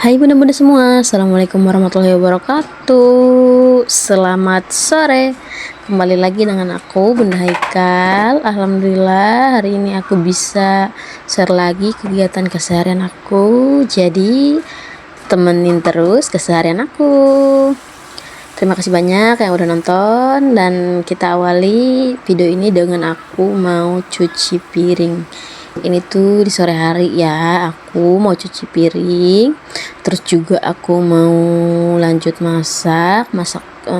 Hai bunda-bunda semua, Assalamualaikum warahmatullahi wabarakatuh. Selamat sore. Kembali lagi dengan aku Bunda Haikal. Alhamdulillah hari ini aku bisa share lagi kegiatan keseharian aku. Jadi temenin terus keseharian aku. Terima kasih banyak yang udah nonton, dan kita awali video ini dengan aku mau cuci piring. Ini tuh di sore hari ya, aku mau cuci piring, terus juga aku mau lanjut masak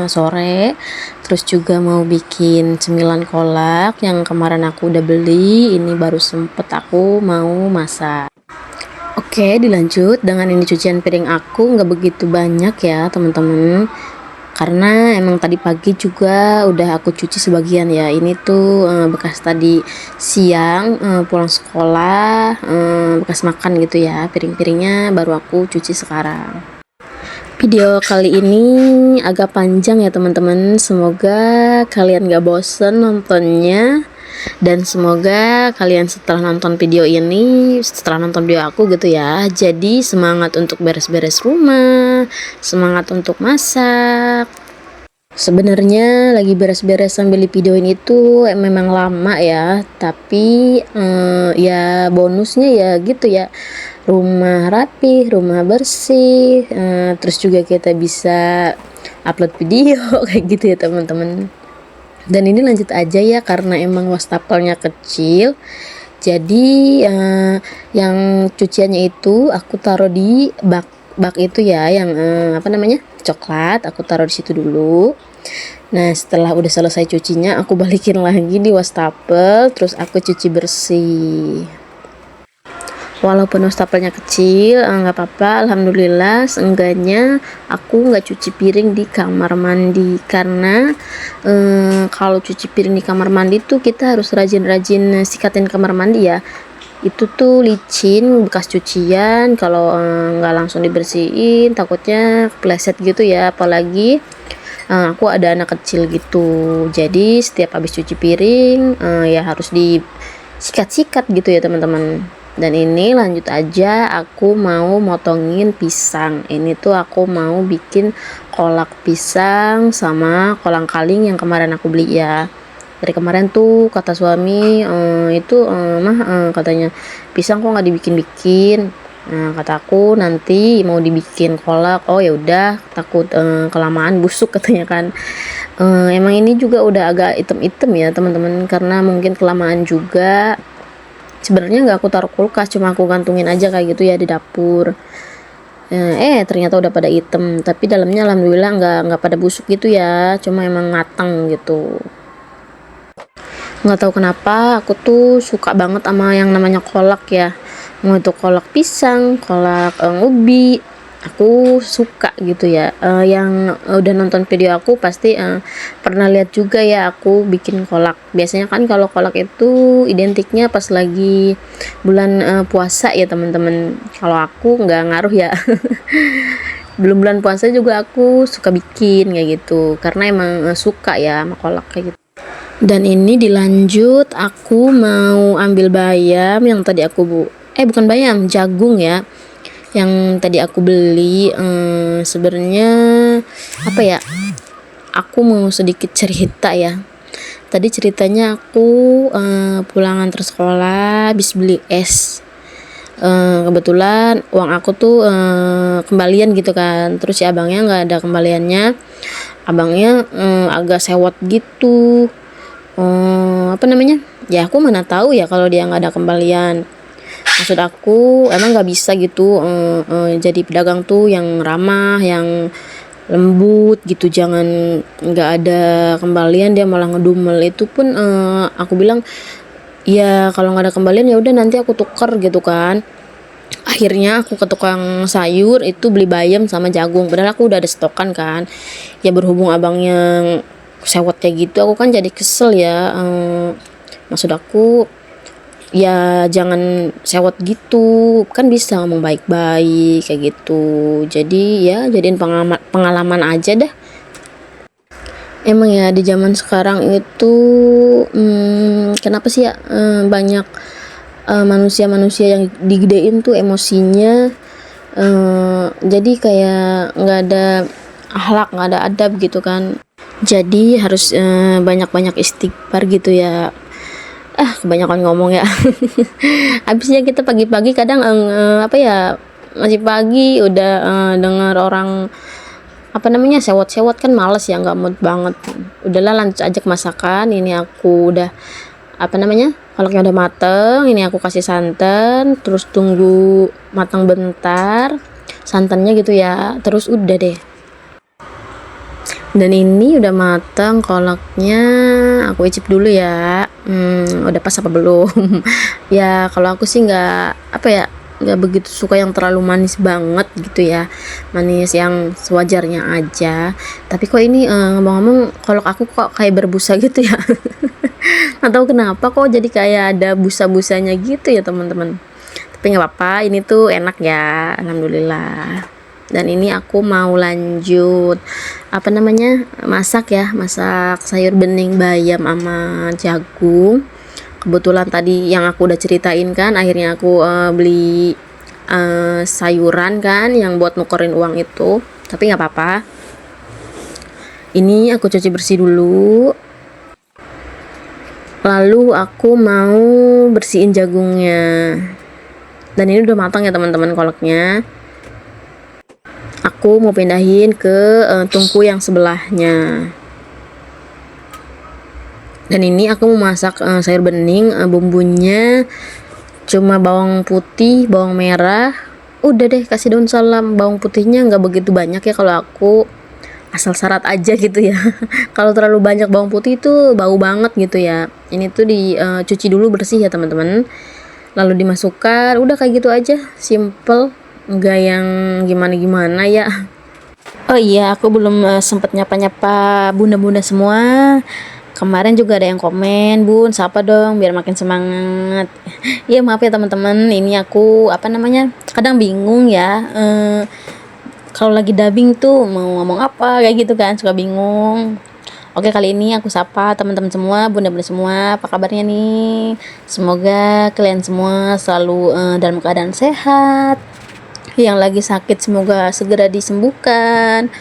sore, terus juga mau bikin cemilan kolak yang kemarin aku udah beli, ini baru sempet aku mau masak. Oke, dilanjut dengan ini cucian piring aku nggak begitu banyak ya teman-teman, karena emang tadi pagi juga udah aku cuci sebagian ya. Ini tuh bekas tadi siang pulang sekolah, bekas makan gitu ya, piring-piringnya baru aku cuci sekarang. Video kali ini agak panjang ya teman-teman, semoga kalian gak bosen nontonnya, dan semoga kalian setelah nonton video aku gitu ya, jadi semangat untuk beres-beres rumah, semangat untuk masak. Sebenarnya lagi beres-beres sambil di video ini tuh memang lama ya, tapi ya bonusnya ya gitu ya, rumah rapi, rumah bersih, terus juga kita bisa upload video kayak gitu ya teman-teman. Dan ini lanjut aja ya, karena emang wastafelnya kecil, jadi yang cuciannya itu aku taruh di bak itu ya, yang coklat, aku taruh di situ dulu. Nah setelah udah selesai cucinya, aku balikin lagi di wastafel, terus aku cuci bersih. Walaupun wastafelnya kecil, nggak apa-apa, alhamdulillah. Seenggaknya aku nggak cuci piring di kamar mandi, karena kalau cuci piring di kamar mandi tuh kita harus rajin-rajin sikatin kamar mandi ya. Itu tuh licin bekas cucian, kalau nggak langsung dibersihin takutnya kepleset gitu ya, apalagi aku ada anak kecil gitu. Jadi setiap habis cuci piring ya harus disikat-sikat gitu ya teman-teman. Dan ini lanjut aja, aku mau motongin pisang. Ini tuh aku mau bikin kolak pisang sama kolang kaling yang kemarin aku beli ya. Dari kemarin tuh kata suami katanya pisang kok nggak dibikin-bikin. Nah kataku nanti mau dibikin kolak. Oh ya udah, takut kelamaan busuk katanya kan. Emang ini juga udah agak item-item ya teman-teman, karena mungkin kelamaan juga. Sebenarnya nggak aku taruh kulkas, cuma aku gantungin aja kayak gitu ya di dapur. Ternyata udah pada item, tapi dalamnya alhamdulillah nggak pada busuk gitu ya, cuma emang matang gitu. Nggak tahu kenapa aku tuh suka banget sama yang namanya kolak ya, mau itu kolak pisang, kolak ubi, aku suka gitu ya. Yang udah nonton video aku pasti pernah lihat juga ya aku bikin kolak. Biasanya kan kalau kolak itu identiknya pas lagi bulan puasa ya teman-teman. Kalau aku nggak ngaruh ya. Belum bulan puasa juga aku suka bikin kayak gitu, karena emang suka ya sama kolak kayak gitu. Dan ini dilanjut, aku mau ambil bayam yang tadi bukan bayam, jagung ya, yang tadi aku beli. Sebenarnya apa ya, aku mau sedikit cerita ya. Tadi ceritanya aku pulang antar sekolah habis beli es. Kebetulan uang aku tuh kembalian gitu kan, terus si abangnya nggak ada kembaliannya. Abangnya agak sewot gitu. Ya aku mana tahu ya kalau dia nggak ada kembalian. Maksud aku emang nggak bisa gitu jadi pedagang tuh yang ramah, yang lembut gitu, jangan nggak ada kembalian dia malah ngedumel. Itu pun aku bilang ya kalau nggak ada kembalian ya udah nanti aku tuker gitu kan. Akhirnya aku ke tukang sayur itu beli bayam sama jagung, padahal aku udah ada stokan kan. Ya berhubung abangnya sewot kayak gitu, aku kan jadi kesel ya. Maksud aku ya jangan sewot gitu, kan bisa ngomong baik-baik kayak gitu. Jadi ya jadiin pengalaman aja dah. Emang ya di zaman sekarang itu kenapa sih ya manusia-manusia yang digedein tuh emosinya jadi kayak nggak ada akhlak, nggak ada adab gitu kan. Jadi harus banyak-banyak istighfar gitu ya. Kebanyakan ngomong ya. Habisnya kita pagi-pagi kadang apa ya, masih pagi udah dengar orang apa namanya sewot-sewot kan males ya, nggak mood banget. Udahlah lanjut aja ke masakan. Ini aku udah apa namanya kolaknya udah mateng, ini aku kasih santan, terus tunggu matang bentar santannya gitu ya, terus udah deh. Dan ini udah matang kolaknya, aku icip dulu ya. Udah pas apa belum? Ya kalau aku sih nggak apa ya, nggak begitu suka yang terlalu manis banget gitu ya, manis yang sewajarnya aja. Tapi kok ini ngomong-ngomong kolak aku kok kayak berbusa gitu ya. Atau kenapa kok jadi kayak ada busa-busanya gitu ya teman-teman. Tapi nggak apa-apa, ini tuh enak ya, alhamdulillah. Dan ini aku mau lanjut apa namanya masak ya, masak sayur bening bayam sama jagung. Kebetulan tadi yang aku udah ceritain kan, akhirnya aku beli sayuran kan yang buat nukerin uang itu. Tapi nggak apa-apa, ini aku cuci bersih dulu, lalu aku mau bersihin jagungnya. Dan ini udah matang ya teman-teman kolaknya. Aku mau pindahin ke tungku yang sebelahnya. Dan ini aku mau masak sayur bening, bumbunya cuma bawang putih, bawang merah, udah deh kasih daun salam. Bawang putihnya nggak begitu banyak ya, kalau aku asal syarat aja gitu ya. Kalau terlalu banyak bawang putih itu bau banget gitu ya. Ini tuh dicuci dulu bersih ya teman-teman, lalu dimasukkan, udah kayak gitu aja, simple, nggak yang gimana-gimana ya. Oh iya, aku belum sempet nyapa-nyapa bunda-bunda semua. Kemarin juga ada yang komen, Bun, sapa dong biar makin semangat. Iya maaf ya teman-teman, ini aku apa namanya kadang bingung ya. Kalau lagi dubbing tuh mau ngomong apa kayak gitu kan, suka bingung. Oke, kali ini aku sapa teman-teman semua, bunda-bunda semua, apa kabarnya nih? Semoga kalian semua selalu dalam keadaan sehat. Yang lagi sakit semoga segera disembuhkan.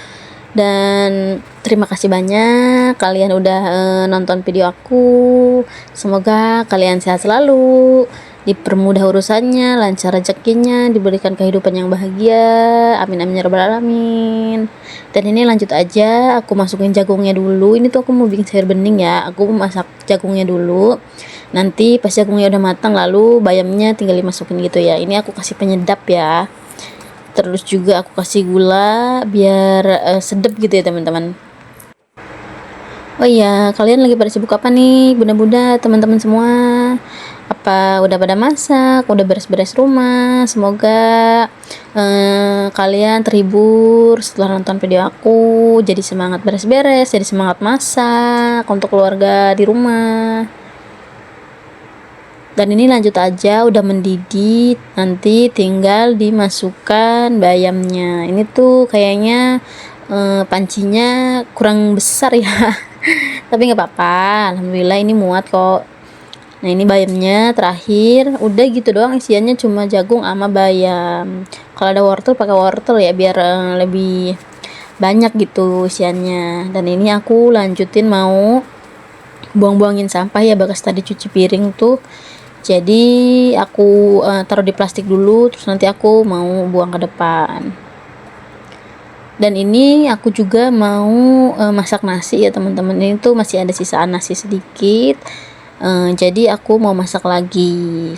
Dan terima kasih banyak kalian udah nonton video aku. Semoga kalian sehat selalu, dipermudah urusannya, lancar rezekinya, diberikan kehidupan yang bahagia. Amin amin ya rabbal alamin. Dan ini lanjut aja, aku masukin jagungnya dulu. Ini tuh aku mau bikin sayur bening ya. Aku masak jagungnya dulu. Nanti pas jagungnya udah matang, lalu bayamnya tinggal dimasukin gitu ya. Ini aku kasih penyedap ya. Terus juga aku kasih gula biar sedap gitu ya teman-teman. Oh iya, kalian lagi pada sibuk apa nih, bunda-bunda, teman-teman semua? Apa udah pada masak, udah beres-beres rumah? Semoga kalian terhibur setelah nonton video aku, jadi semangat beres-beres, jadi semangat masak untuk keluarga di rumah. Dan ini lanjut aja, udah mendidih, nanti tinggal dimasukkan bayamnya. Ini tuh kayaknya pancinya kurang besar ya. Tapi nggak apa-apa, alhamdulillah ini muat kok. Nah ini bayamnya terakhir, udah gitu doang isiannya, cuma jagung sama bayam. Kalau ada wortel pakai wortel ya, biar lebih banyak gitu isiannya. Dan ini aku lanjutin mau buang-buangin sampah ya, bekas tadi cuci piring tuh. Jadi aku taruh di plastik dulu, terus nanti aku mau buang ke depan. Dan ini aku juga mau masak nasi ya teman-teman. Ini tuh masih ada sisaan nasi sedikit, jadi aku mau masak lagi.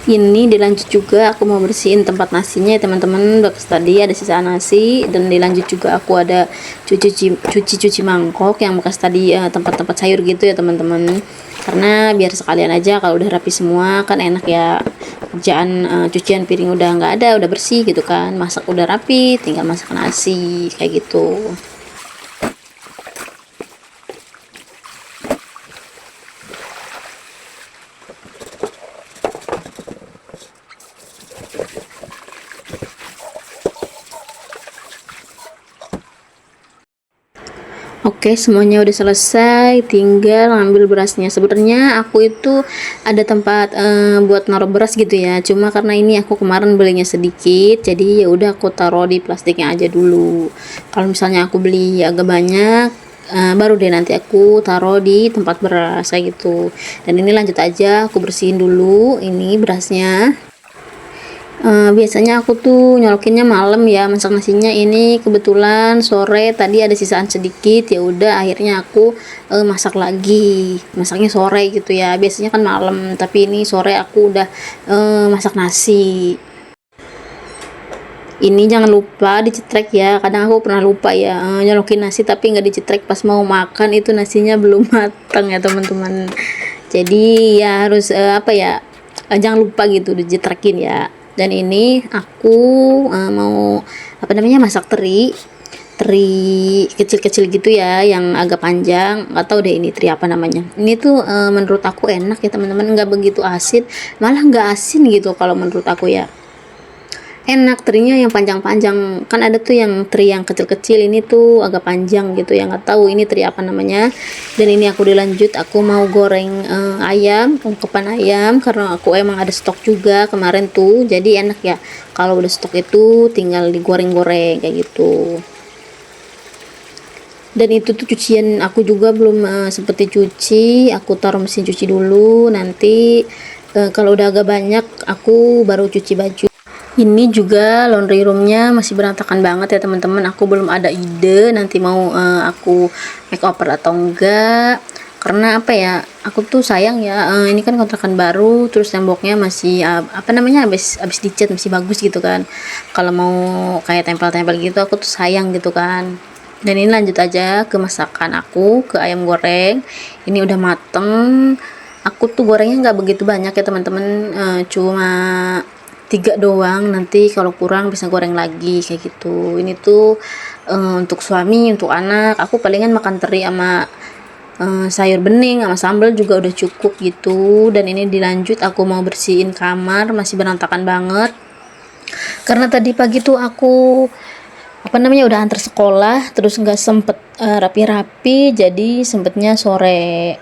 Ini dilanjut juga aku mau bersihin tempat nasinya ya teman-teman. Bekas tadi ada sisa nasi, dan dilanjut juga aku ada cuci mangkok yang bekas tadi tempat-tempat sayur gitu ya teman-teman. Karena biar sekalian aja, kalau udah rapi semua kan enak ya, kerjaan cucian piring udah nggak ada, udah bersih gitu kan, masak udah rapi, tinggal masak nasi kayak gitu. Oke, semuanya udah selesai, tinggal ngambil berasnya. Sebenarnya aku itu ada tempat buat naruh beras gitu ya. Cuma karena ini aku kemarin belinya sedikit, jadi ya udah aku taruh di plastiknya aja dulu. Kalau misalnya aku beli agak banyak, baru deh nanti aku taruh di tempat beras kayak gitu. Dan ini lanjut aja, aku bersihin dulu ini berasnya. Biasanya aku tuh nyolokinnya malam ya, masak nasinya. Ini kebetulan sore tadi ada sisaan sedikit, ya udah akhirnya aku masak lagi, masaknya sore gitu ya. Biasanya kan malam, tapi ini sore aku udah masak nasi. Ini jangan lupa dicetrek ya, kadang aku pernah lupa ya nyolokin nasi tapi nggak dicetrek, pas mau makan itu nasinya belum matang ya teman-teman. Jadi ya harus apa ya, jangan lupa gitu dicetrekin ya. Dan ini aku mau apa namanya, masak teri teri kecil-kecil gitu ya, yang agak panjang. Nggak tahu deh ini teri apa namanya. Ini tuh menurut aku enak ya teman-teman, nggak begitu asin, malah nggak asin gitu kalau menurut aku ya. Enak terinya yang panjang-panjang, kan ada tuh yang teri yang kecil-kecil, ini tuh agak panjang gitu ya, nggak tahu ini teri apa namanya. Dan ini aku dilanjut, aku mau goreng ayam, ungkepan ayam, karena aku emang ada stok juga kemarin tuh, jadi enak ya kalau udah stok itu tinggal digoreng-goreng kayak gitu. Dan itu tuh cucian aku juga belum sempet dicuci, aku taruh mesin cuci dulu, nanti kalau udah agak banyak aku baru cuci baju. Ini juga laundry roomnya masih berantakan banget ya teman-teman. Aku belum ada ide nanti mau aku makeover atau enggak, karena apa ya, aku tuh sayang ya, ini kan kontrakan baru, terus temboknya masih apa namanya, habis dicat, masih bagus gitu kan. Kalau mau kayak tempel-tempel gitu aku tuh sayang gitu kan. Dan ini lanjut aja ke masakan aku, ke ayam goreng. Ini udah mateng. Aku tuh gorengnya nggak begitu banyak ya teman-teman, cuma 3 doang, nanti kalau kurang bisa goreng lagi kayak gitu. Ini tuh untuk suami, untuk anak, aku palingan makan teri sama sayur bening sama sambal juga udah cukup gitu. Dan ini dilanjut aku mau bersihin kamar, masih berantakan banget karena tadi pagi tuh aku apa namanya udah antar sekolah, terus nggak sempet rapi-rapi, jadi sempetnya sore.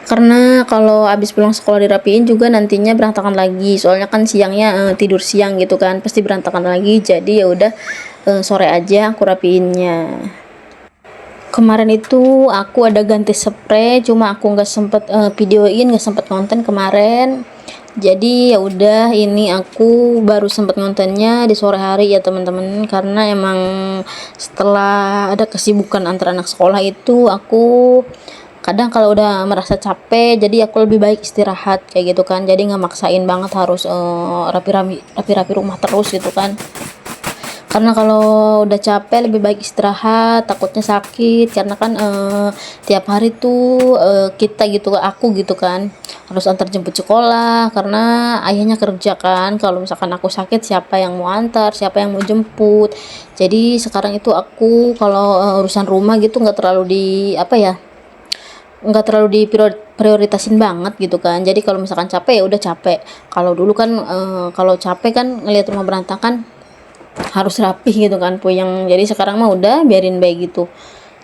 Karena kalau abis pulang sekolah dirapiin juga nantinya berantakan lagi, soalnya kan siangnya tidur siang gitu kan, pasti berantakan lagi. Jadi ya udah sore aja aku rapiinnya. Kemarin itu aku ada ganti spray, cuma aku nggak sempet videoin, nggak sempet konten kemarin. Jadi ya udah, ini aku baru sempet ngontennya di sore hari ya teman-teman, karena emang setelah ada kesibukan antara anak sekolah itu aku kadang kalau udah merasa capek, jadi aku lebih baik istirahat kayak gitu kan. Jadi nggak maksain banget harus rapi-rapi rumah terus gitu kan, karena kalau udah capek lebih baik istirahat, takutnya sakit. Karena kan tiap hari tuh kita gitu, aku gitu kan, harus antar jemput sekolah karena ayahnya kerja kan. Kalau misalkan aku sakit, siapa yang mau antar, siapa yang mau jemput. Jadi sekarang itu aku kalau urusan rumah gitu nggak terlalu di apa ya, nggak terlalu diprioritasin banget gitu kan. Jadi kalau misalkan capek ya udah capek. Kalau dulu kan kalau capek kan ngelihat rumah berantakan harus rapih gitu kan puyeng. Jadi sekarang mah udah biarin baik gitu.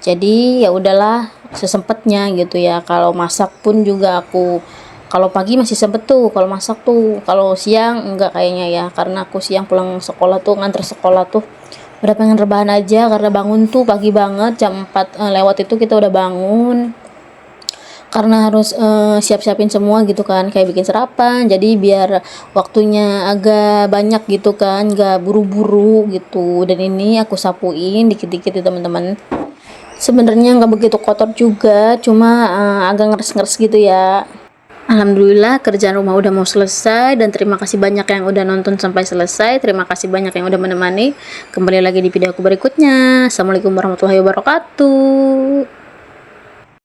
Jadi ya udahlah sesempatnya gitu ya. Kalau masak pun juga aku kalau pagi masih sempet tuh kalau masak tuh, kalau siang enggak kayaknya ya, karena aku siang pulang sekolah tuh, nganter sekolah tuh udah pengen rebahan aja, karena bangun tuh pagi banget jam 4 lewat itu kita udah bangun, karena harus siap-siapin semua gitu kan, kayak bikin sarapan. Jadi biar waktunya agak banyak gitu kan, gak buru-buru gitu. Dan ini aku sapuin dikit-dikit ya teman-teman. Sebenarnya nggak begitu kotor juga, cuma agak ngeres-ngeres gitu ya. Alhamdulillah kerjaan rumah udah mau selesai, dan terima kasih banyak yang udah nonton sampai selesai. Terima kasih banyak yang udah menemani. Kembali lagi di video aku berikutnya. Assalamualaikum warahmatullahi wabarakatuh.